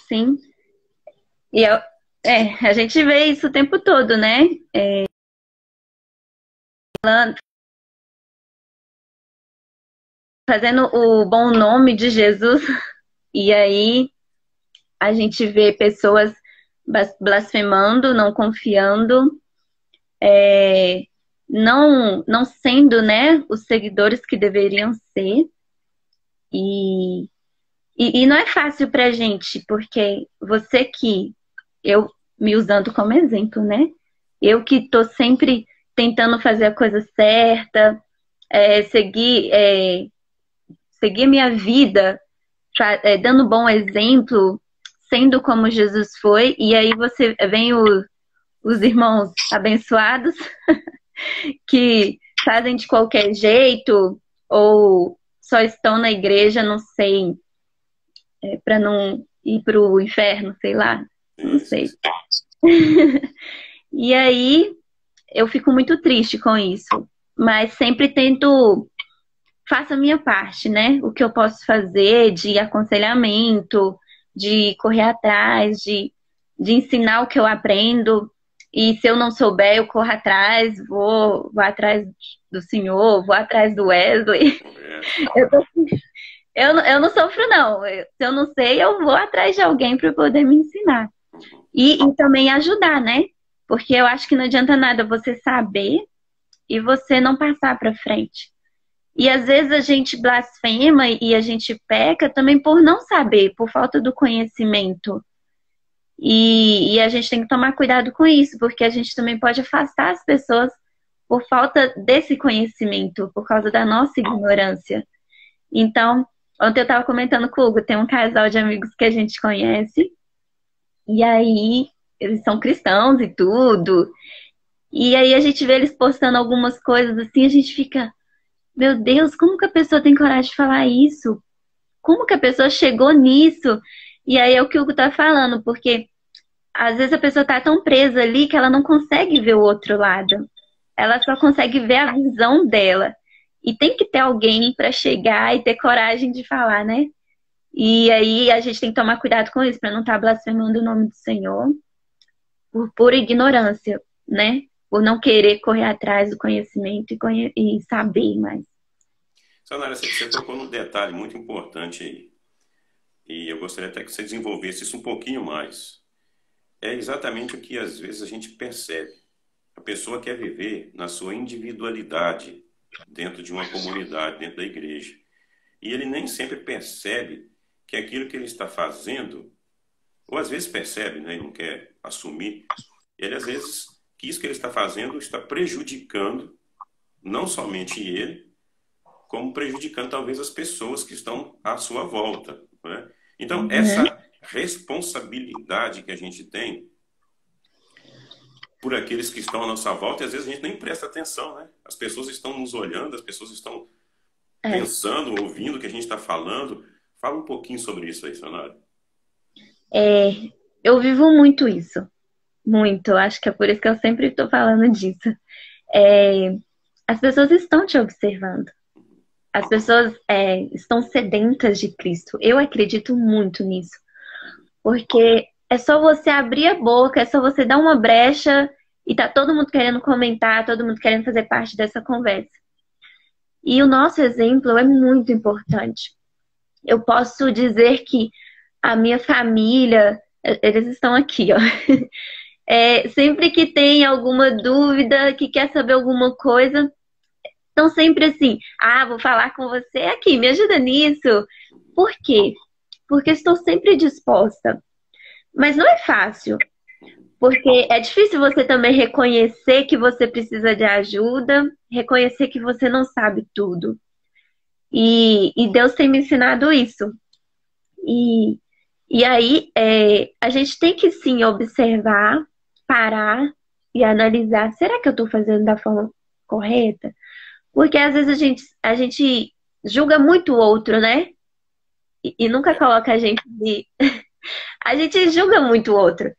Sim. E a gente vê isso o tempo todo, né? Fazendo o bom nome de Jesus. E aí a gente vê pessoas blasfemando, não confiando, não sendo, né, os seguidores que deveriam ser. E não é fácil pra gente, porque eu me usando como exemplo, né? Eu que tô sempre tentando fazer a coisa certa, seguir minha vida, dando bom exemplo, sendo como Jesus foi, e aí vem os irmãos abençoados que fazem de qualquer jeito, ou só estão na igreja, não sei, para não ir pro inferno, sei lá, não sei. E aí eu fico muito triste com isso, mas sempre tento, faço a minha parte, né? O que eu posso fazer de aconselhamento, de correr atrás, de ensinar o que eu aprendo. E se eu não souber, eu corro atrás, vou atrás do senhor, vou atrás do Wesley. Eu não sofro, não. Se eu não sei, eu vou atrás de alguém para poder me ensinar. E também ajudar, né? Porque eu acho que não adianta nada você saber e você não passar para frente. E às vezes a gente blasfema e a gente peca também por não saber, por falta do conhecimento. E a gente tem que tomar cuidado com isso, porque a gente também pode afastar as pessoas por falta desse conhecimento, por causa da nossa ignorância. Então, ontem eu estava comentando com o Hugo, tem um casal de amigos que a gente conhece, e aí eles são cristãos e tudo, e aí a gente vê eles postando algumas coisas assim, a gente fica, meu Deus, como que a pessoa tem coragem de falar isso? Como que a pessoa chegou nisso? E aí é o que o Hugo tá falando, porque às vezes a pessoa tá tão presa ali que ela não consegue ver o outro lado. Ela só consegue ver a visão dela. E tem que ter alguém para chegar e ter coragem de falar, né? E aí a gente tem que tomar cuidado com isso, para não estar blasfemando o nome do Senhor por pura ignorância, né? Por não querer correr atrás do conhecimento e saber mais. Sonara, você tocou num detalhe muito importante aí. E eu gostaria até que você desenvolvesse isso um pouquinho mais. É exatamente o que às vezes a gente percebe. A pessoa quer viver na sua individualidade, dentro de uma comunidade, dentro da igreja. E ele nem sempre percebe que aquilo que ele está fazendo, ou às vezes percebe, né, e não quer assumir, ele às vezes que isso que ele está fazendo está prejudicando não somente ele, como prejudicando talvez as pessoas que estão à sua volta, né? Então, responsabilidade que a gente tem por aqueles que estão à nossa volta, e às vezes a gente nem presta atenção, né? As pessoas estão nos olhando, as pessoas estão pensando, ouvindo o que a gente está falando. Fala um pouquinho sobre isso aí, Sayonara. Eu vivo muito isso. Muito. Acho que é por isso que eu sempre estou falando disso. As pessoas estão te observando. As pessoas estão sedentas de Cristo. Eu acredito muito nisso. Porque é só você abrir a boca, é só você dar uma brecha e tá todo mundo querendo comentar, todo mundo querendo fazer parte dessa conversa. E o nosso exemplo é muito importante. Eu posso dizer que a minha família, eles estão aqui, ó. Sempre que tem alguma dúvida, que quer saber alguma coisa, estão sempre assim, vou falar com você aqui, me ajuda nisso. Por quê? Porque estou sempre disposta. Mas não é fácil, porque é difícil você também reconhecer que você precisa de ajuda, reconhecer que você não sabe tudo. E Deus tem me ensinado isso. E aí, a gente tem que sim observar, parar e analisar, será que eu estou fazendo da forma correta? Porque às vezes a gente julga muito o outro, né? E nunca coloca a gente de... A gente julga muito o outro.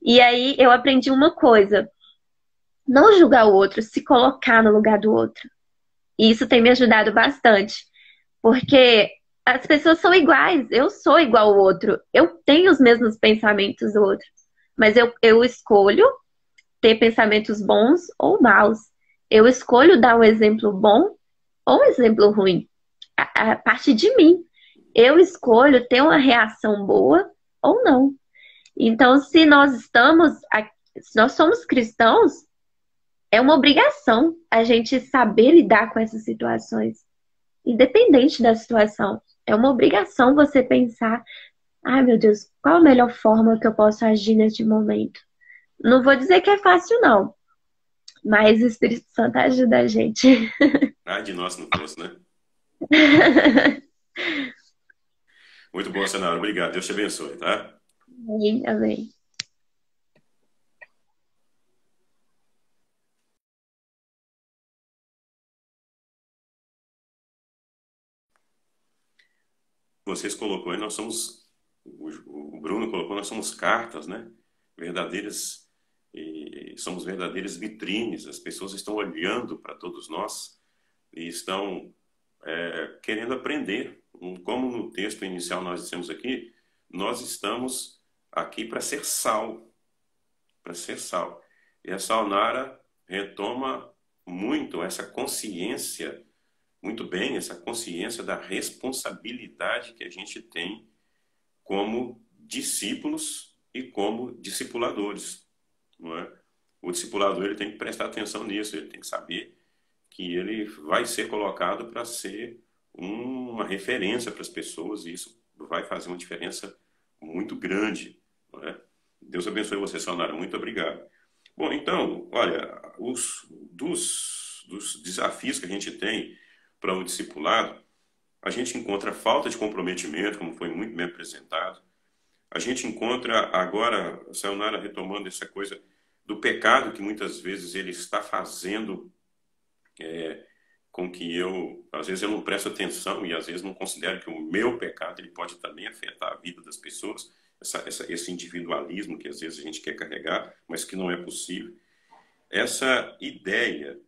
E aí eu aprendi uma coisa. Não julgar o outro, se colocar no lugar do outro. E isso tem me ajudado bastante. Porque as pessoas são iguais. Eu sou igual ao outro. Eu tenho os mesmos pensamentos do outro. Mas eu escolho ter pensamentos bons ou maus. Eu escolho dar um exemplo bom ou um exemplo ruim. A partir de mim. Eu escolho ter uma reação boa ou não. Então, se nós somos cristãos, é uma obrigação a gente saber lidar com essas situações, independente da situação. É uma obrigação você pensar, meu Deus, qual a melhor forma que eu posso agir neste momento? Não vou dizer que é fácil, não, mas o Espírito Santo ajuda a gente. De nós não fosse, né? Muito bom, Sayonara. Obrigado. Deus te abençoe, tá? Amém, amém. Vocês colocou aí, nós somos, o Bruno colocou, nós somos cartas, né? Verdadeiras, e somos verdadeiras vitrines. As pessoas estão olhando para todos nós e estão querendo aprender. Como no texto inicial nós dissemos aqui, nós estamos aqui para ser sal. Para ser sal. E a Sayonara retoma muito essa consciência, muito bem, essa consciência da responsabilidade que a gente tem como discípulos e como discipuladores. Não é? O discipulador ele tem que prestar atenção nisso, ele tem que saber que ele vai ser colocado para ser uma referência para as pessoas, e isso vai fazer uma diferença muito grande. Não é? Deus abençoe você, Sayonara. Muito obrigado. Bom, então, olha, dos desafios que a gente tem para o discipulado, a gente encontra falta de comprometimento, como foi muito bem apresentado. A gente encontra agora, a Sayonara retomando essa coisa do pecado que muitas vezes ele está fazendo com que às vezes eu não presto atenção e às vezes não considero que o meu pecado ele pode também afetar a vida das pessoas. Esse individualismo que às vezes a gente quer carregar, mas que não é possível. Essa ideia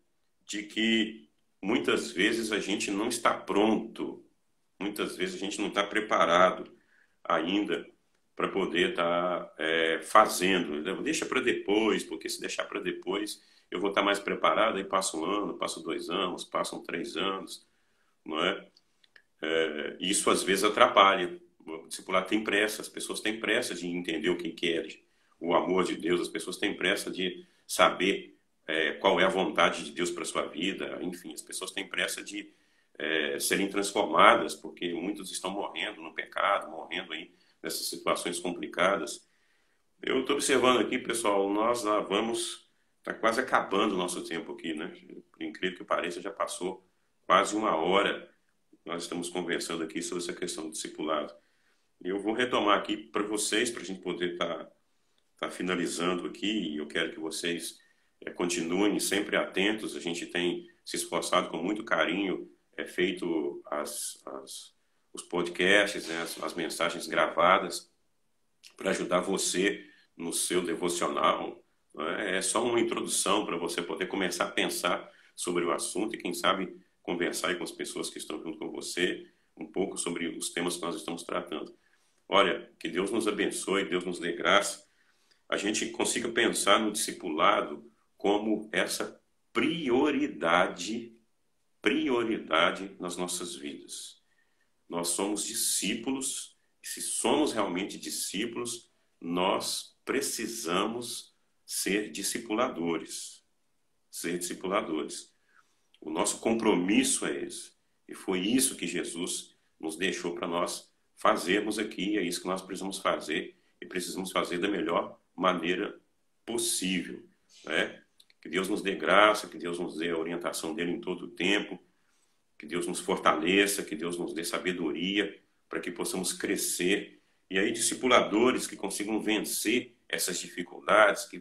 de que muitas vezes a gente não está pronto, muitas vezes a gente não está preparado ainda para poder estar fazendo. Deixa para depois, porque se deixar para depois eu vou estar mais preparado, aí passa um ano, passa 2 anos, passam 3 anos, não é? Isso às vezes atrapalha. O discipulado tem pressa, as pessoas têm pressa de entender o que querem, o amor de Deus, as pessoas têm pressa de saber qual é a vontade de Deus para a sua vida, enfim, as pessoas têm pressa de serem transformadas, porque muitos estão morrendo no pecado, morrendo aí nessas situações complicadas. Eu estou observando aqui, pessoal, nós está quase acabando o nosso tempo aqui, né? Por incrível que pareça, já passou quase 1 hora. Nós estamos conversando aqui sobre essa questão do discipulado. Eu vou retomar aqui para vocês, para a gente poder estar finalizando aqui, e eu quero que vocês continuem sempre atentos. A gente tem se esforçado com muito carinho, feito os podcasts, né, as mensagens gravadas, para ajudar você no seu devocional. É só uma introdução para você poder começar a pensar sobre o assunto e, quem sabe, conversar aí com as pessoas que estão junto com você um pouco sobre os temas que nós estamos tratando. Olha, que Deus nos abençoe, Deus nos dê graça, a gente consiga pensar no discipulado como essa prioridade nas nossas vidas. Nós somos discípulos, e se somos realmente discípulos, nós precisamos ser discipuladores. Ser discipuladores. O nosso compromisso é esse. E foi isso que Jesus nos deixou para nós fazermos aqui. É isso que nós precisamos fazer. E precisamos fazer da melhor maneira possível. Né? Que Deus nos dê graça, que Deus nos dê a orientação dele em todo o tempo. Que Deus nos fortaleça, que Deus nos dê sabedoria para que possamos crescer. E aí, discipuladores que consigam vencer essas dificuldades, que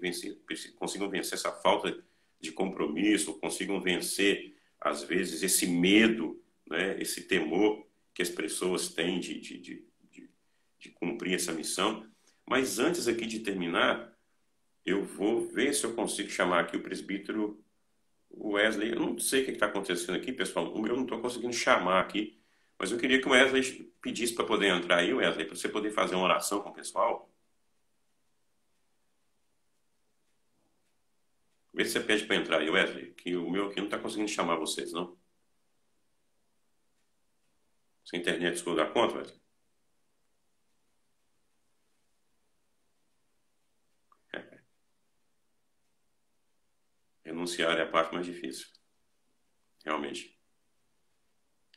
consigam vencer essa falta de compromisso, consigam vencer, às vezes, esse medo, né, esse temor que as pessoas têm de cumprir essa missão. Mas antes aqui de terminar, eu vou ver se eu consigo chamar aqui o presbítero Wesley. Eu não sei o que está acontecendo aqui, pessoal. Eu não estou conseguindo chamar aqui, mas eu queria que o Wesley pedisse para poder entrar aí, Wesley, para você poder fazer uma oração com o pessoal. Vê se você pede para entrar aí, Wesley, que o meu aqui não está conseguindo chamar vocês, não. Se a internet for dar conta, Wesley. Renunciar é a parte mais difícil. Realmente.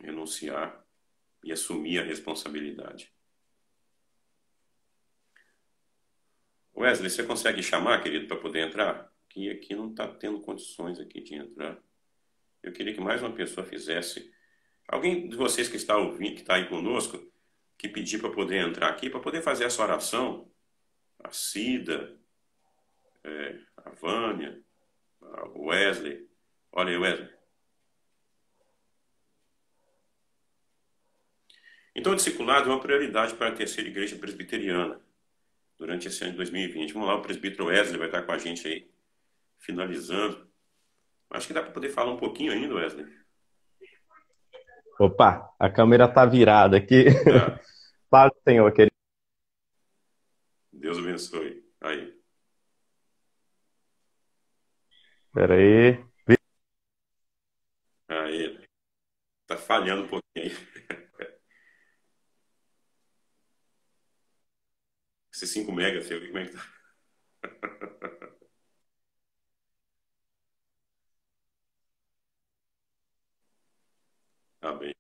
Renunciar e assumir a responsabilidade. Wesley, você consegue chamar, querido, para poder entrar? Que aqui não está tendo condições aqui de entrar. Eu queria que mais uma pessoa fizesse. Alguém de vocês que está ouvindo, que está aí conosco, que pedir para poder entrar aqui, para poder fazer essa oração. A Cida, a Vânia, o Wesley. Olha aí, Wesley. Então, o discipulado é uma prioridade para a Terceira Igreja Presbiteriana durante esse ano de 2020. Vamos lá, o presbítero Wesley vai estar com a gente aí, finalizando. Acho que dá para poder falar um pouquinho ainda, Wesley. Opa, a câmera está virada aqui. Tá. Paz do Senhor, querido. Deus abençoe. Aí. Espera aí. Aí. Tá falhando um pouquinho aí. Esse 5 mega, seu, como é que tá? Amém.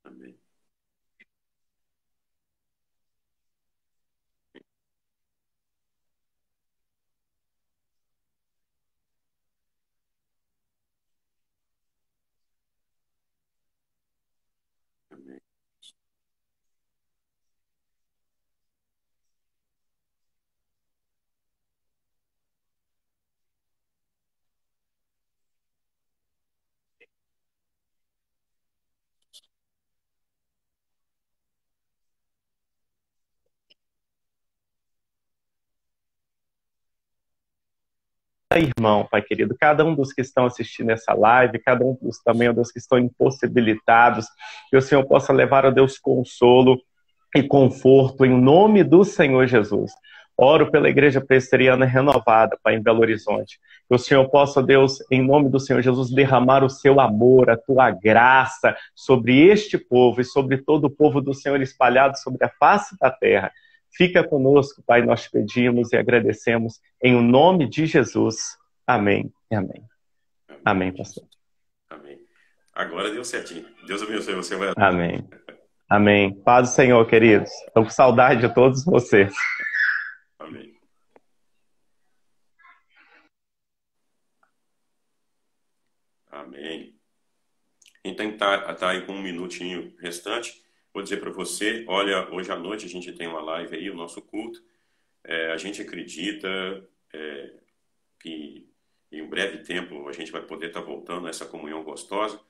Amém. Amém. Irmão, Pai querido, cada um dos que estão assistindo essa live, cada um dos também dos que estão impossibilitados, que o Senhor possa levar a Deus consolo e conforto em nome do Senhor Jesus. Oro pela Igreja Presbiteriana Renovada, Pai, em Belo Horizonte. Que o Senhor possa, Deus, em nome do Senhor Jesus, derramar o seu amor, a tua graça sobre este povo e sobre todo o povo do Senhor espalhado sobre a face da terra. Fica conosco, Pai, nós pedimos e agradecemos em o nome de Jesus. Amém e amém. Amém, pastor. Amém. Agora deu certinho. Deus abençoe você, Wesley. Amém. Amém. Paz do Senhor, queridos. Estou com saudade de todos vocês. Amém. Amém. Então tá aí com um minutinho restante. Vou dizer para você, olha, hoje à noite a gente tem uma live aí, o nosso culto. A gente acredita que em um breve tempo a gente vai poder estar voltando a essa comunhão gostosa,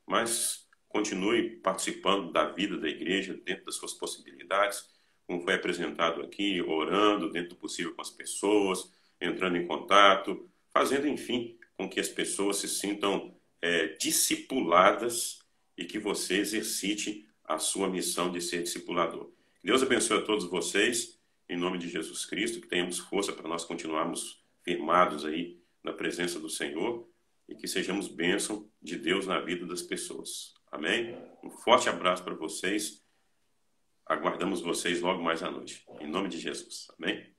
mas continue participando da vida da igreja dentro das suas possibilidades, como foi apresentado aqui, orando dentro do possível com as pessoas, entrando em contato, fazendo, enfim, com que as pessoas se sintam discipuladas e que você exercite a sua missão de ser discipulador. Deus abençoe a todos vocês, em nome de Jesus Cristo, que tenhamos força para nós continuarmos firmados aí na presença do Senhor e que sejamos bênção de Deus na vida das pessoas. Amém? Um forte abraço para vocês. Aguardamos vocês logo mais à noite. Em nome de Jesus. Amém?